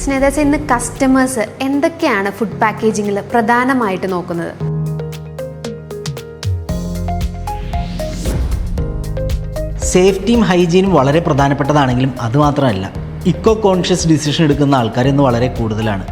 സ്നേഹിതരെ, ഇന്ന് കസ്റ്റമേഴ്സ് എന്തൊക്കെയാണ് ഫുഡ് പാക്കേജിങ്ങിൽ പ്രധാനമായിട്ട് നോക്കുന്നത്? സേഫ്റ്റിയും ഹൈജീനും വളരെ പ്രധാനപ്പെട്ടതാണെങ്കിലും അതുമാത്രമല്ല, ഇക്കോ കോൺഷ്യസ് ഡിസിഷൻ എടുക്കുന്ന ആൾക്കാർ ഇന്ന് വളരെ കൂടുതലാണ്.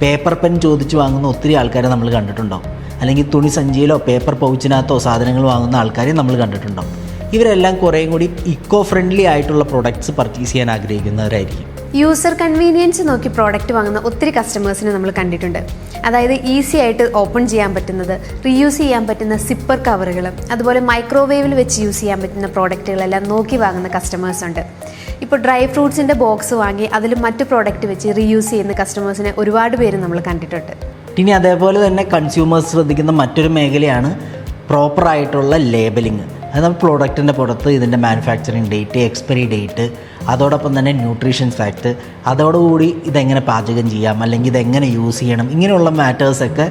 പേപ്പർ പെൻ ചോദിച്ച് വാങ്ങുന്ന ഒത്തിരി ആൾക്കാരെ നമ്മൾ കണ്ടിട്ടുണ്ടാവും. അല്ലെങ്കിൽ തുണി സഞ്ചിയിലോ പേപ്പർ പൗച്ചിനകത്തോ സാധനങ്ങൾ വാങ്ങുന്ന ആൾക്കാരെ നമ്മൾ കണ്ടിട്ടുണ്ടാവും. ഇവരെല്ലാം കുറേയും കൂടി ഇക്കോ ഫ്രണ്ട്ലി ആയിട്ടുള്ള പ്രൊഡക്ട്സ് പർച്ചേസ് ചെയ്യാൻ ആഗ്രഹിക്കുന്നവരായിരിക്കും. യൂസർ കൺവീനിയൻസ് നോക്കി പ്രോഡക്റ്റ് വാങ്ങുന്ന ഒത്തിരി കസ്റ്റമേഴ്സിനെ നമ്മൾ കണ്ടിട്ടുണ്ട്. അതായത് ഈസി ആയിട്ട് ഓപ്പൺ ചെയ്യാൻ പറ്റുന്നത്, റീയൂസ് ചെയ്യാൻ പറ്റുന്ന സിപ്പർ കവറുകൾ, അതുപോലെ മൈക്രോവേവിൽ വെച്ച് യൂസ് ചെയ്യാൻ പറ്റുന്ന പ്രോഡക്റ്റുകളെല്ലാം നോക്കി വാങ്ങുന്ന കസ്റ്റമേഴ്സ് ഉണ്ട്. ഇപ്പോൾ ഡ്രൈ ഫ്രൂട്ട്സിൻ്റെ ബോക്സ് വാങ്ങി അതിൽ മറ്റു പ്രോഡക്റ്റ് വെച്ച് റീയൂസ് ചെയ്യുന്ന കസ്റ്റമേഴ്സിനെ ഒരുപാട് പേര് നമ്മൾ കണ്ടിട്ടുണ്ട്. ഇനി അതേപോലെ തന്നെ കൺസ്യൂമേഴ്സ് ശ്രദ്ധിക്കുന്ന മറ്റൊരു മേഖലയാണ് പ്രോപ്പറായിട്ടുള്ള ലേബലിങ്. അത് നമ്മൾ പ്രോഡക്റ്റിൻ്റെ പുറത്ത് ഇതിൻ്റെ മാനുഫാക്ചറിങ് ഡേറ്റ്, എക്സ്പയറി ഡേറ്റ്, അതോടൊപ്പം തന്നെ ന്യൂട്രീഷൻ ഫാക്ട്, അതോടുകൂടി ഇതെങ്ങനെ പാചകം ചെയ്യാം അല്ലെങ്കിൽ ഇതെങ്ങനെ യൂസ് ചെയ്യണം, ഇങ്ങനെയുള്ള മാറ്റേഴ്സൊക്കെ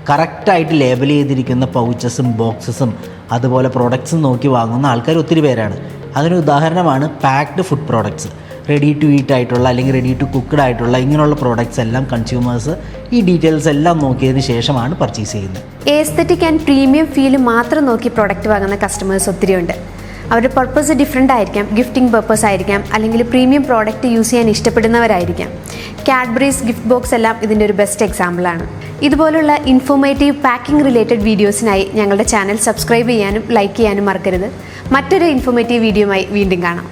കറക്റ്റായിട്ട് ലേബൽ ചെയ്തിരിക്കുന്ന പൗച്ചസും ബോക്സസും അതുപോലെ പ്രോഡക്ട്സും നോക്കി വാങ്ങുന്ന ആൾക്കാർ ഒത്തിരി പേരാണ്. അതിന് ഉദാഹരണമാണ് packed food products. Ready to eat ആയിട്ടുള്ള അല്ലെങ്കിൽ റെഡി ടു കുക്ക്ഡ് ആയിട്ടുള്ള ഇങ്ങനെയുള്ള പ്രോഡക്ട്സ് എല്ലാം കൺസ്യൂമേഴ്സ് ഈ ഡീറ്റെയിൽസ് എല്ലാം നോക്കിയതിന് ശേഷമാണ് പർച്ചേസ് ചെയ്യുന്നത്. എസ്തെറ്റിക് ആൻഡ് പ്രീമിയം ഫീല് മാത്രം നോക്കി പ്രോഡക്റ്റ് വാങ്ങുന്ന കസ്റ്റമേഴ്സ് ഒത്തിരി ഉണ്ട്. അവരുടെ പർപ്പസ് ഡിഫറെൻ്റ് ആയിരിക്കാം. ഗിഫ്റ്റിംഗ് പർപ്പസ് ആയിരിക്കാം, അല്ലെങ്കിൽ പ്രീമിയം പ്രോഡക്റ്റ് യൂസ് ചെയ്യാൻ ഇഷ്ടപ്പെടുന്നവരായിരിക്കാം. കാഡ്ബറീസ് ഗിഫ്റ്റ് ബോക്സ് എല്ലാം ഇതിൻ്റെ ഒരു ബെസ്റ്റ് എക്സാമ്പിളാണ്. ഇതുപോലുള്ള ഇൻഫോർമേറ്റീവ് പാക്കിംഗ് റിലേറ്റഡ് വീഡിയോസിനായി ഞങ്ങളുടെ ചാനൽ സബ്സ്ക്രൈബ് ചെയ്യാനും ലൈക്ക് ചെയ്യാനും മറക്കരുത്. മറ്റൊരു ഇൻഫോർമേറ്റീവ് വീഡിയോയുമായി വീണ്ടും കാണാം.